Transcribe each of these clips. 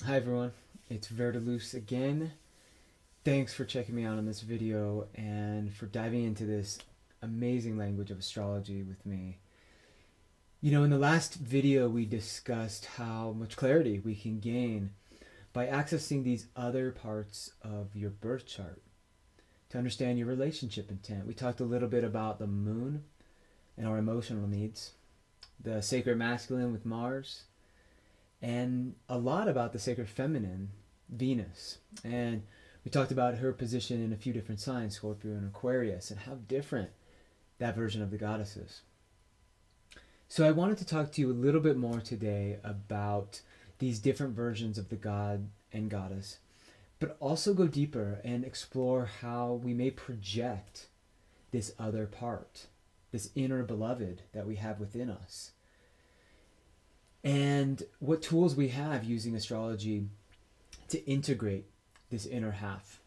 Hi everyone, it's Verdelus again. Thanks for checking me out on this video and for diving into this amazing language of astrology with me. In the last video we discussed how much clarity we can gain by accessing these other parts of your birth chart to understand your relationship intent. We talked a little bit about the moon and our emotional needs, the sacred masculine with Mars, and a lot about the sacred feminine, Venus. And we talked about her position in a few different signs, Scorpio and Aquarius, and how different that version of the goddess is. So I wanted to talk to you a little bit more today about these different versions of the god and goddess, but also go deeper and explore how we may project this other part, this inner beloved that we have within us, and what tools we have using astrology to integrate this inner half.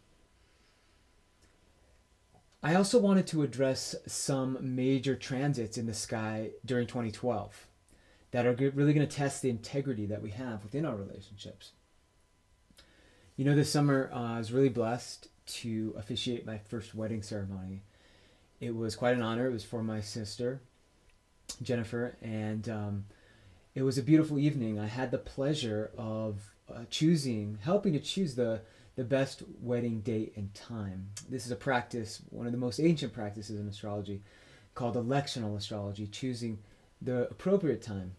I also wanted to address some major transits in the sky during 2012 that are really going to test the integrity that we have within our relationships. This summer I was really blessed to officiate my first wedding ceremony. It was quite an honor. It was for my sister, Jennifer, and it was a beautiful evening. I had the pleasure of helping to choose the best wedding date and time. This is a practice, one of the most ancient practices in astrology, called electional astrology, choosing the appropriate time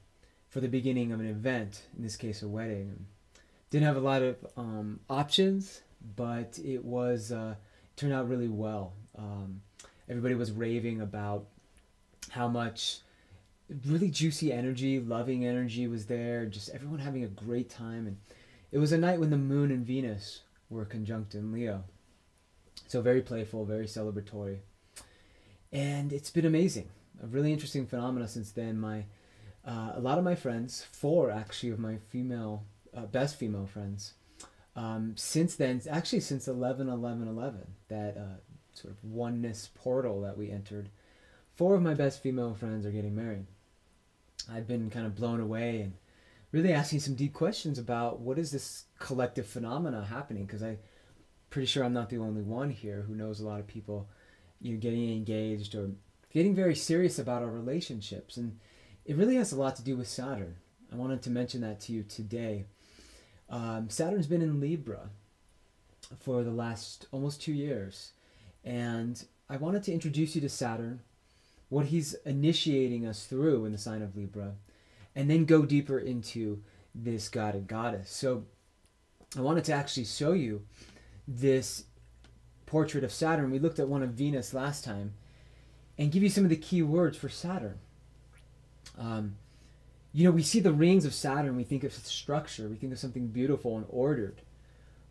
for the beginning of an event, in this case a wedding. Didn't have a lot of options, but it turned out really well. Everybody was raving about how much really juicy energy, loving energy was there, just everyone having a great time. And it was a night when the moon and Venus were conjunct in Leo. So very playful, very celebratory. And it's been amazing. A really interesting phenomena since then. A lot of my friends, four actually of my best female friends, since then, actually since 11-11-11, that sort of oneness portal that we entered, four of my best female friends are getting married. I've been kind of blown away and really asking some deep questions about what is this collective phenomena happening, because I'm pretty sure I'm not the only one here who knows a lot of people getting engaged or getting very serious about our relationships. And it really has a lot to do with Saturn. I wanted to mention that to you today. Saturn's been in Libra for the last almost 2 years, and I wanted to introduce you to Saturn, what he's initiating us through in the sign of Libra, and then go deeper into this god and goddess. So I wanted to actually show you this portrait of Saturn. We looked at one of Venus last time, and give you some of the key words for Saturn. We see the rings of Saturn, we think of structure, we think of something beautiful and ordered.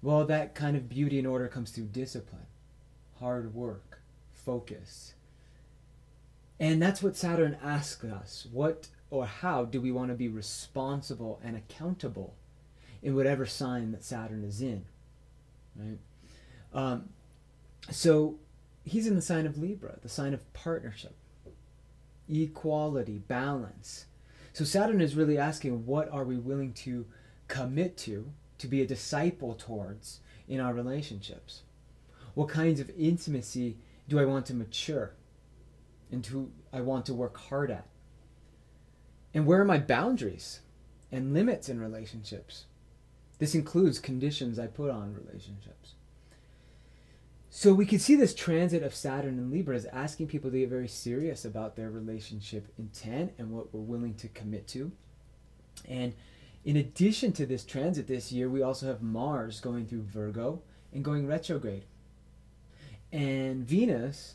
Well, that kind of beauty and order comes through discipline, hard work, focus. And that's what Saturn asks us. What or how do we want to be responsible and accountable in whatever sign that Saturn is in? Right? So he's in the sign of Libra, the sign of partnership, equality, balance. So Saturn is really asking, what are we willing to commit to be a disciple towards in our relationships? What kinds of intimacy do I want to mature? And who I want to work hard at? And where are my boundaries and limits in relationships? This includes conditions I put on relationships. So we can see this transit of Saturn and Libra as asking people to get very serious about their relationship intent and what we're willing to commit to. And in addition to this transit this year, we also have Mars going through Virgo and going retrograde. And Venus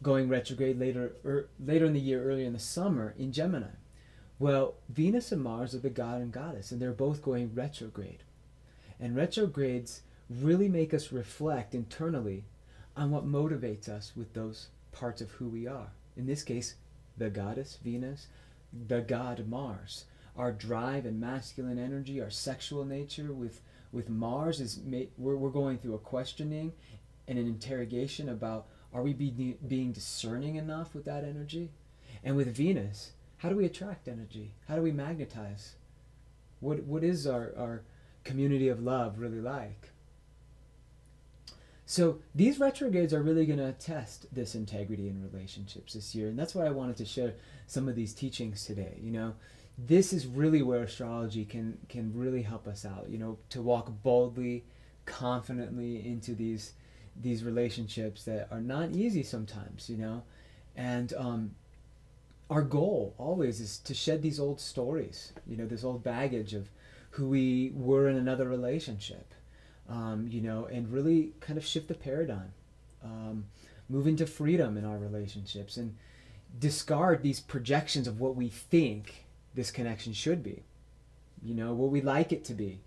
going retrograde later in the year, earlier in the summer, in Gemini. Well, Venus and Mars are the god and goddess, and they're both going retrograde. And retrogrades really make us reflect internally on what motivates us with those parts of who we are. In this case, the goddess Venus, the god Mars. Our drive and masculine energy, our sexual nature with Mars we're going through a questioning and an interrogation about, are we being discerning enough with that energy? And with Venus, how do we attract energy? How do we magnetize? What is our community of love really like? So these retrogrades are really going to test this integrity in relationships this year, and that's why I wanted to share some of these teachings today. This is really where astrology can really help us out. To walk boldly, confidently into these relationships that are not easy sometimes. And our goal always is to shed these old stories. This old baggage of who we were in another relationship. And really kind of shift the paradigm, move into freedom in our relationships, and discard these projections of what we think this connection should be, what we like it to be.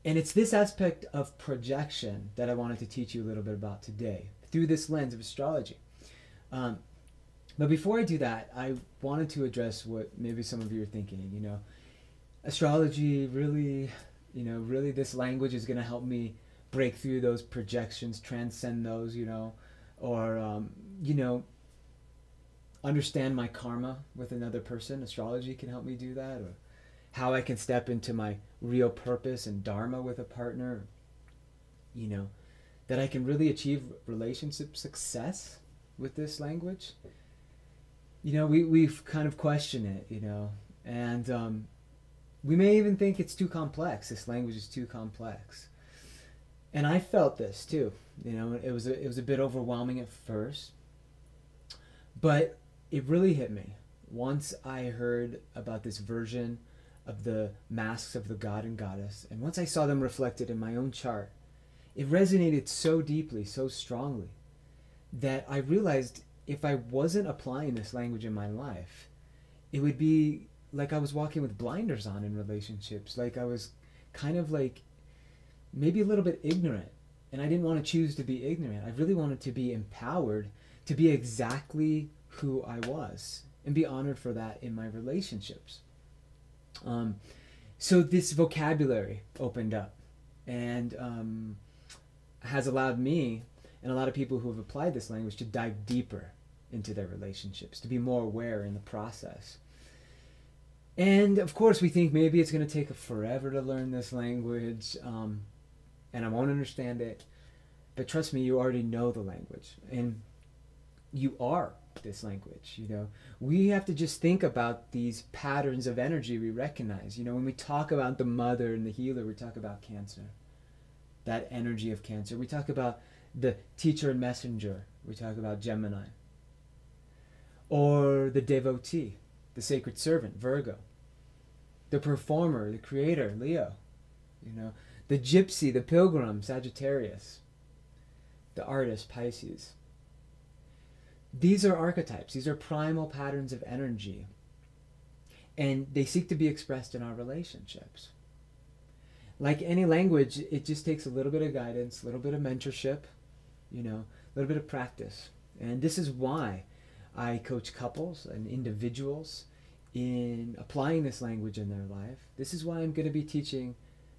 And it's this aspect of projection that I wanted to teach you a little bit about today through this lens of astrology. But before I do that, I wanted to address what maybe some of you are thinking. Astrology really this language is going to help me break through those projections, transcend those, or understand my karma with another person. Astrology can help me do that, or how I can step into my real purpose and dharma with a partner, that I can really achieve relationship success with this language. We've kind of questioned it, and we may even think it's too complex. This language is too complex. And I felt this too. It was a bit overwhelming at first. But it really hit me once I heard about this version of the masks of the god and goddess, and once I saw them reflected in my own chart. It resonated so deeply, so strongly, that I realized if I wasn't applying this language in my life, it would be like I was walking with blinders on in relationships, like I was kind of like maybe a little bit ignorant. And I didn't want to choose to be ignorant. I really wanted to be empowered to be exactly who I was and be honored for that in my relationships. So this vocabulary opened up and has allowed me and a lot of people who have applied this language to dive deeper into their relationships, to be more aware in the process. And of course we think maybe it's going to take forever to learn this language, and I won't understand it. But trust me, you already know the language, and you are this language. We have to just think about these patterns of energy we recognize. When we talk about the mother and the healer, we talk about Cancer, that energy of Cancer. We talk about the teacher and messenger, we talk about Gemini. Or the devotee, the sacred servant, Virgo. The performer, the creator, Leo. The gypsy, the pilgrim, Sagittarius. The artist, Pisces. These are archetypes. These are primal patterns of energy. And they seek to be expressed in our relationships. Like any language, it just takes a little bit of guidance, a little bit of mentorship, a little bit of practice. And this is why I coach couples and individuals in applying this language in their life. This is why I'm going to be teaching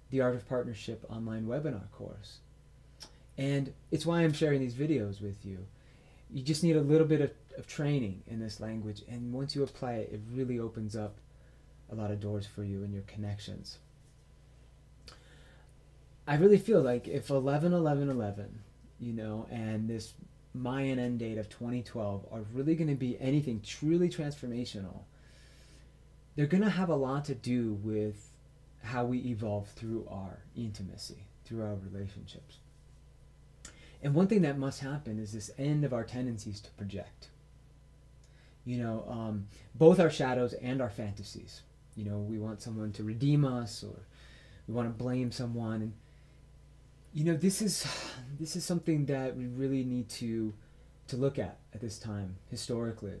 the Art of Partnership online webinar course. And it's why I'm sharing these videos with you. You just need a little bit of training in this language, and once you apply it, it really opens up a lot of doors for you and your connections. I really feel like if 11-11-11, and this Mayan end date of 2012 are really going to be anything truly transformational, they're going to have a lot to do with how we evolve through our intimacy, through our relationships. And one thing that must happen is this end of our tendencies to project. Both our shadows and our fantasies. We want someone to redeem us, or we want to blame someone. And this is something that we really need to look at this time historically.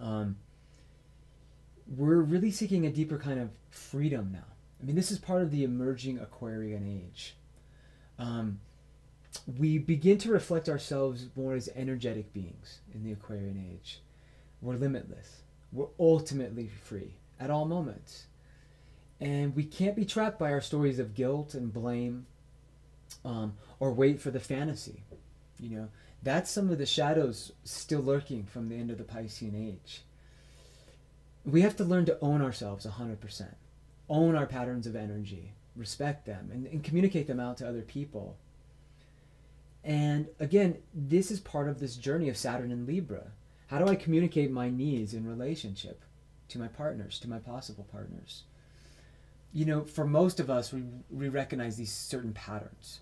We're really seeking a deeper kind of freedom now. This is part of the emerging Aquarian age. We begin to reflect ourselves more as energetic beings in the Aquarian age. We're limitless. We're ultimately free at all moments. And we can't be trapped by our stories of guilt and blame, or wait for the fantasy. That's some of the shadows still lurking from the end of the Piscean age. We have to learn to own ourselves 100%. own our patterns of energy, respect them, and communicate them out to other people. And again, this is part of this journey of Saturn and Libra. How do I communicate my needs in relationship to my partners, to my possible partners? You know, for most of us, we recognize these certain patterns.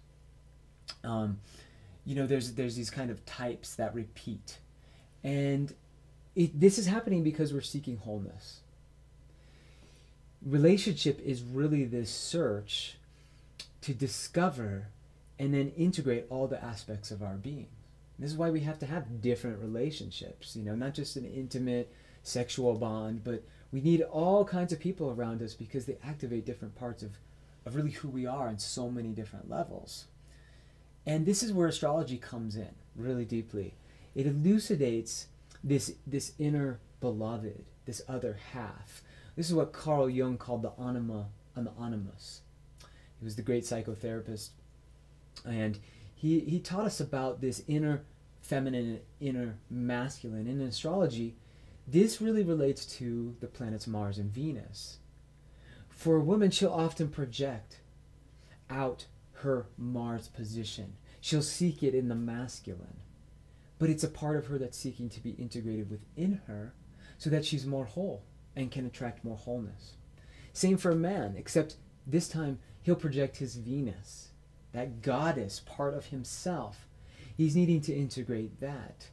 You know, there's these kind of types that repeat. And this is happening because we're seeking wholeness. Relationship is really this search to discover and then integrate all the aspects of our being. This is why we have to have different relationships, you know, not just an intimate sexual bond, but we need all kinds of people around us because they activate different parts of really who we are in so many different levels. And this is where astrology comes in really deeply. It elucidates this inner beloved, this other half. This is what Carl Jung called the anima and the animus. He was the great psychotherapist, and he taught us about this inner feminine and inner masculine. In astrology, this really relates to the planets Mars and Venus. For a woman, she'll often project out her Mars position. She'll seek it in the masculine. But it's a part of her that's seeking to be integrated within her so that she's more whole and can attract more wholeness. Same for a man, except this time he'll project his Venus, that goddess part of himself. He's needing to integrate that.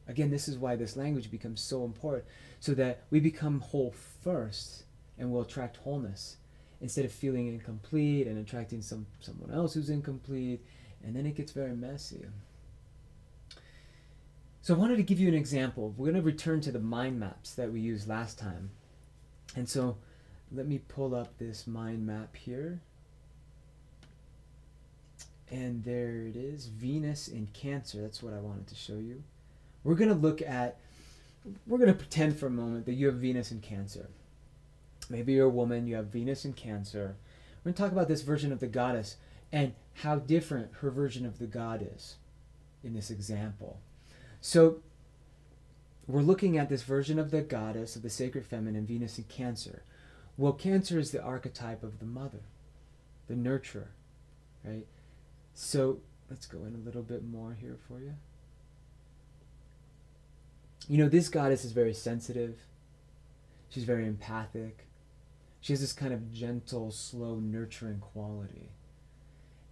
Again, this is why this language becomes so important, so that we become whole first and will attract wholeness instead of feeling incomplete and attracting someone else who's incomplete, and then it gets very messy. So I wanted to give you an example. We're going to return to the mind maps that we used last time. And so let me pull up this mind map here. And there it is, Venus in Cancer. That's what I wanted to show you. We're going to pretend for a moment that you have Venus in Cancer. Maybe you're a woman, you have Venus in Cancer. We're going to talk about this version of the goddess and how different her version of the god is in this example. So we're looking at this version of the goddess, of the sacred feminine, Venus in Cancer. Well, Cancer is the archetype of the mother, the nurturer, right? So let's go in a little bit more here for you. You know, this goddess is very sensitive. She's very empathic. She has this kind of gentle, slow, nurturing quality.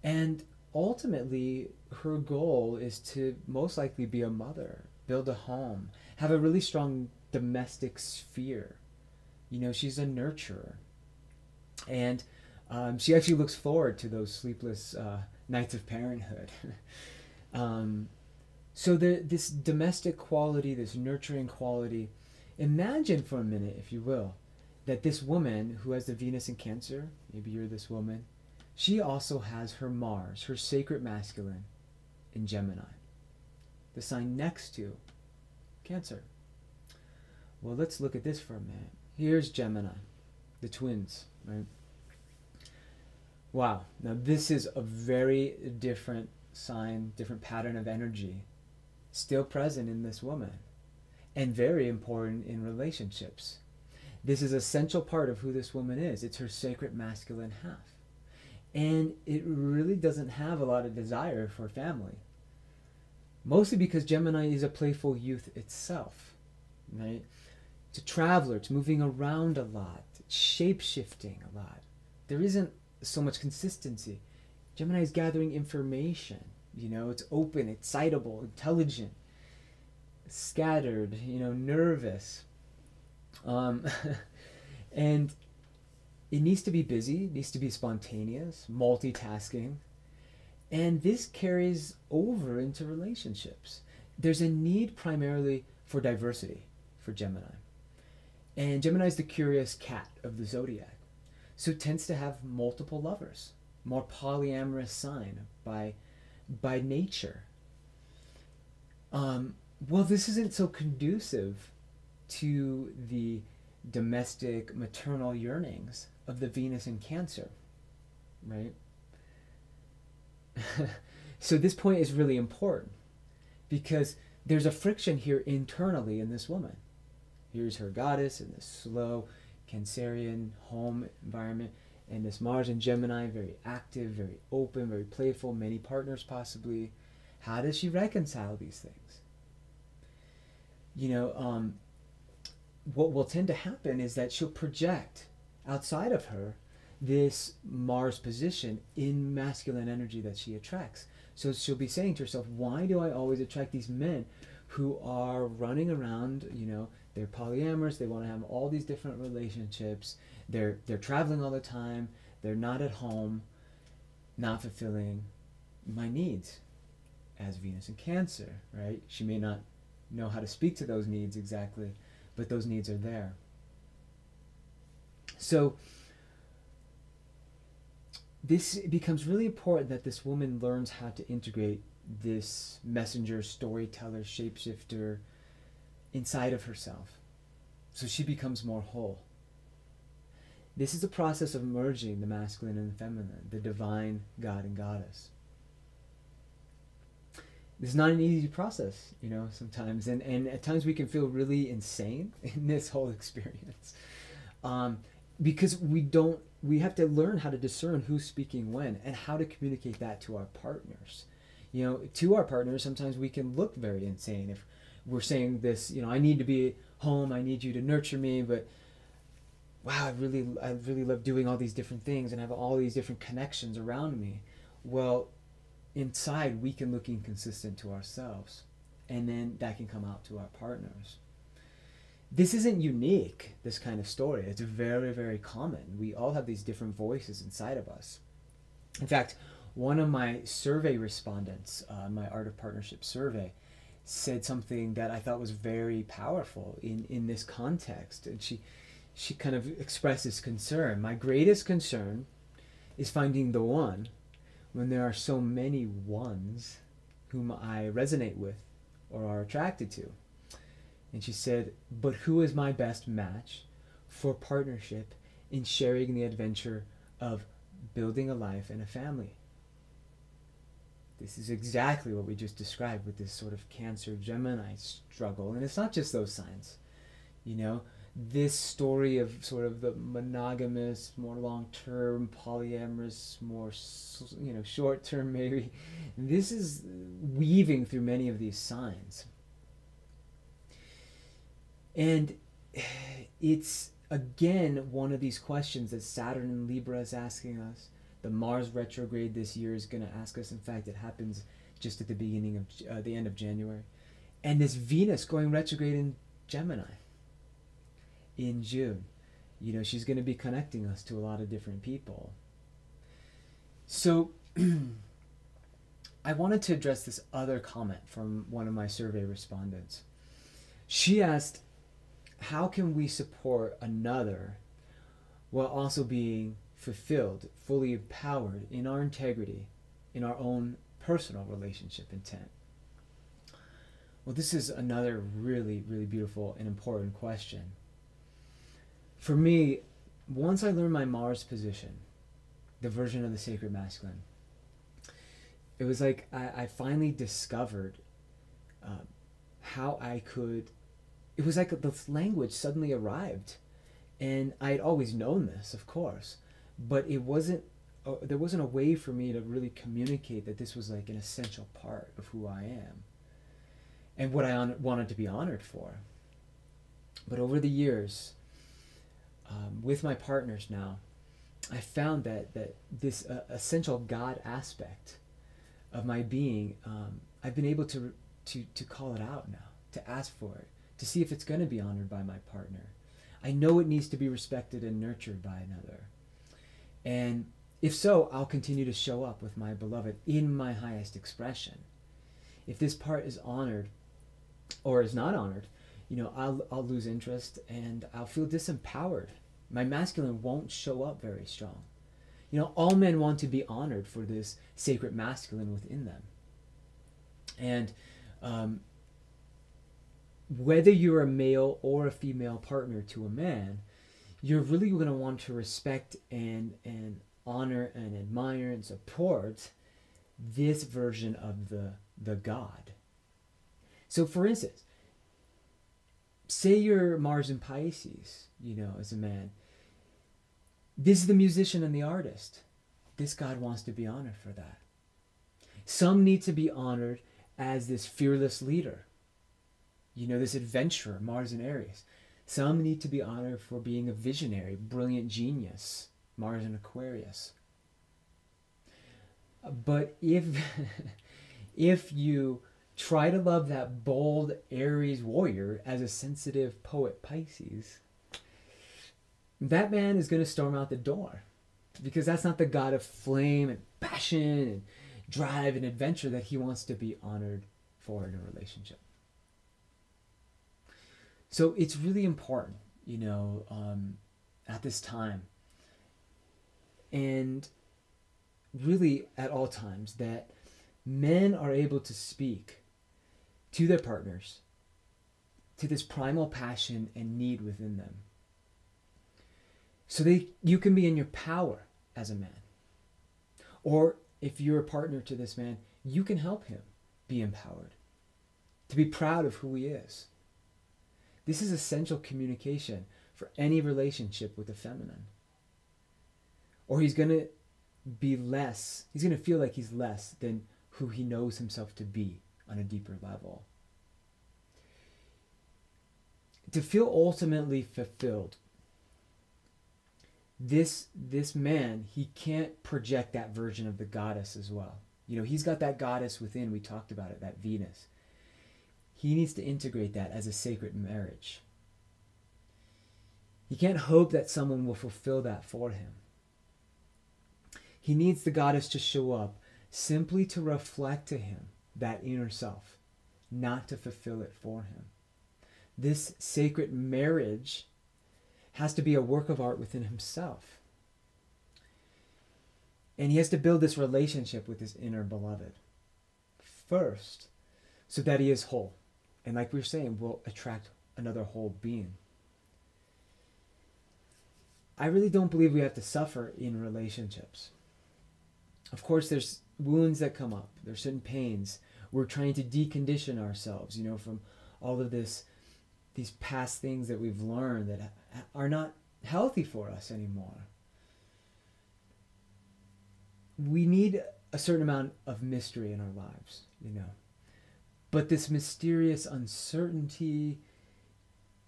And ultimately, her goal is to most likely be a mother, build a home, have a really strong domestic sphere. You know, she's a nurturer. And she actually looks forward to those sleepless nights of parenthood. So this domestic quality, this nurturing quality, imagine for a minute, if you will, that this woman who has the Venus in Cancer, maybe you're this woman, she also has her Mars, her sacred masculine, in Gemini, the sign next to Cancer. Well, let's look at this for a minute. Here's Gemini, the twins, right? Wow, now this is a very different sign, different pattern of energy, still present in this woman, and very important in relationships. This is an essential part of who this woman is. It's her sacred masculine half. And it really doesn't have a lot of desire for family. Mostly because Gemini is a playful youth itself, right? It's a traveler, it's moving around a lot, it's shape-shifting a lot. There isn't so much consistency. Gemini is gathering information, you know, it's open, excitable, intelligent, scattered, you know, nervous. And it needs to be busy, it needs to be spontaneous, multitasking. And this carries over into relationships. There's a need primarily for diversity for Gemini. And Gemini is the curious cat of the zodiac. So it tends to have multiple lovers, more polyamorous sign by nature. Well, this isn't so conducive to the domestic maternal yearnings of the Venus in Cancer, right? So this point is really important because there's a friction here internally in this woman. Here's her goddess in this slow, Cancerian home environment, and this Mars in Gemini, very active, very open, very playful, many partners possibly. How does she reconcile these things? What will tend to happen is that she'll project outside of her this Mars position in masculine energy that she attracts. So she'll be saying to herself, why do I always attract these men who are running around, they're polyamorous, they want to have all these different relationships, they're traveling all the time, they're not at home, not fulfilling my needs as Venus in Cancer, right? She may not know how to speak to those needs exactly, but those needs are there. So this becomes really important that this woman learns how to integrate this messenger, storyteller, shapeshifter inside of herself, so she becomes more whole. This is a process of merging the masculine and the feminine, the divine God and goddess. This is not an easy process, sometimes, and at times we can feel really insane in this whole experience, because we have to learn how to discern who's speaking when and how to communicate that to our partners. To our partners, sometimes we can look very insane if we're saying this, I need to be home, I need you to nurture me, but wow, I really love doing all these different things and have all these different connections around me. Well, inside we can look inconsistent to ourselves, and then that can come out to our partners. This isn't unique, this kind of story. It's very, very common. We all have these different voices inside of us. In fact, one of my survey respondents, my Art of Partnership survey, said something that I thought was very powerful in this context. And she kind of expressed this concern. My greatest concern is finding the one when there are so many ones whom I resonate with or are attracted to. And she said, but who is my best match for partnership in sharing the adventure of building a life and a family? This is exactly what we just described with this sort of Cancer Gemini struggle. And it's not just those signs. This story of sort of the monogamous, more long-term, polyamorous, more, short-term maybe. This is weaving through many of these signs. And it's, again, one of these questions that Saturn in Libra is asking us. The Mars retrograde this year is going to ask us. In fact, it happens just at the beginning of the end of January. And this Venus going retrograde in Gemini in June. She's going to be connecting us to a lot of different people. So I wanted to address this other comment from one of my survey respondents. She asked, how can we support another while also being fulfilled, fully empowered in our integrity, in our own personal relationship intent? Well, this is another really, really beautiful and important question. For me, once I learned my Mars position, the version of the sacred masculine, it was like I finally discovered how I could. It was like this language suddenly arrived, and I had always known this, of course, but it wasn't. There wasn't a way for me to really communicate that this was like an essential part of who I am, and what I wanted to be honored for. But over the years, with my partners now, I found that this essential God aspect of my being, I've been able to call it out now, to ask for it, to see if it's going to be honored by my partner. I know it needs to be respected and nurtured by another. And if so, I'll continue to show up with my beloved in my highest expression. If this part is honored or is not honored, I'll lose interest and I'll feel disempowered. My masculine won't show up very strong. All men want to be honored for this sacred masculine within them. And whether you're a male or a female partner to a man, you're really going to want to respect and honor and admire and support this version of the God. So for instance, say you're Mars in Pisces, as a man, This is the musician and the artist. This God wants to be honored for that. Some need to be honored as this fearless leader. You know, this adventurer, Mars and Aries. Some need to be honored for being a visionary, brilliant genius, Mars and Aquarius. But if if you try to love that bold Aries warrior as a sensitive poet Pisces, that man is going to storm out the door, because that's not the God of flame and passion and drive and adventure that he wants to be honored for in a relationship. So it's really important, you know, at this time, and really at all times, that men are able to speak to their partners, to this primal passion and need within them. So you can be in your power as a man. Or if you're a partner to this man, you can help him be empowered, to be proud of who he is. This is essential communication for any relationship with the feminine. Or he's going to be less, he's going to feel like he's less than who he knows himself to be on a deeper level. To feel ultimately fulfilled, this man, he can't project that version of the goddess as well. You know, he's got that goddess within, we talked about it, that Venus. He needs to integrate that as a sacred marriage. He can't hope that someone will fulfill that for him. He needs the goddess to show up simply to reflect to him that inner self, not to fulfill it for him. This sacred marriage has to be a work of art within himself. And he has to build this relationship with his inner beloved first, so that he is whole. And like we were saying, will attract another whole being. I really don't believe we have to suffer in relationships. Of course, there's wounds that come up. There's certain pains. We're trying to decondition ourselves, you know, from all of these past things that we've learned that are not healthy for us anymore. We need a certain amount of mystery in our lives, you know. But this mysterious uncertainty,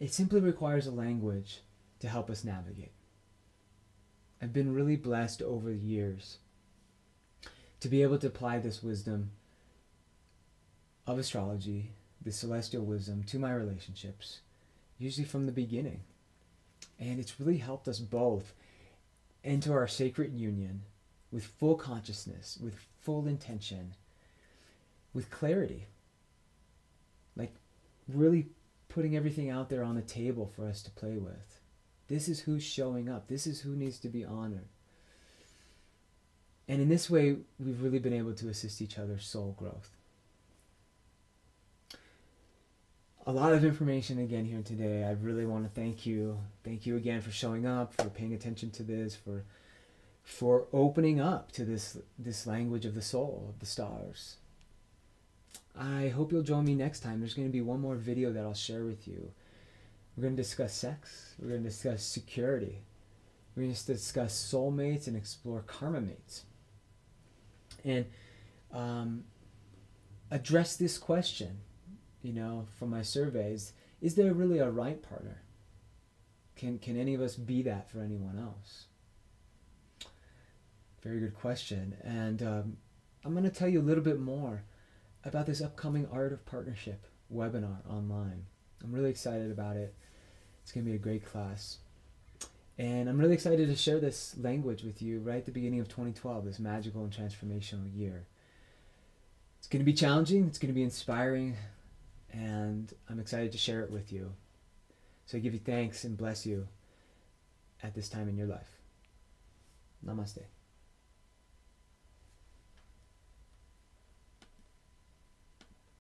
it simply requires a language to help us navigate. I've been really blessed over the years to be able to apply this wisdom of astrology, the celestial wisdom, to my relationships, usually from the beginning. And it's really helped us both enter our sacred union with full consciousness, with full intention, with clarity. Like really putting everything out there on the table for us to play with. This is who's showing up. This is who needs to be honored. And in this way, we've really been able to assist each other's soul growth. A lot of information again here today. I really want to thank you. Thank you again for showing up, for paying attention to this, for opening up to this language of the soul, of the stars. I hope you'll join me next time. There's going to be one more video that I'll share with you. We're going to discuss sex. We're going to discuss security. We're going to discuss soulmates and explore karma mates. And address this question, you know, from my surveys. Is there really a right partner? Can any of us be that for anyone else? Very good question. And I'm going to tell you a little bit more about this upcoming Art of Partnership webinar online. I'm really excited about it. It's going to be a great class. And I'm really excited to share this language with you right at the beginning of 2012, this magical and transformational year. It's going to be challenging, it's going to be inspiring, and I'm excited to share it with you. So I give you thanks and bless you at this time in your life. Namaste.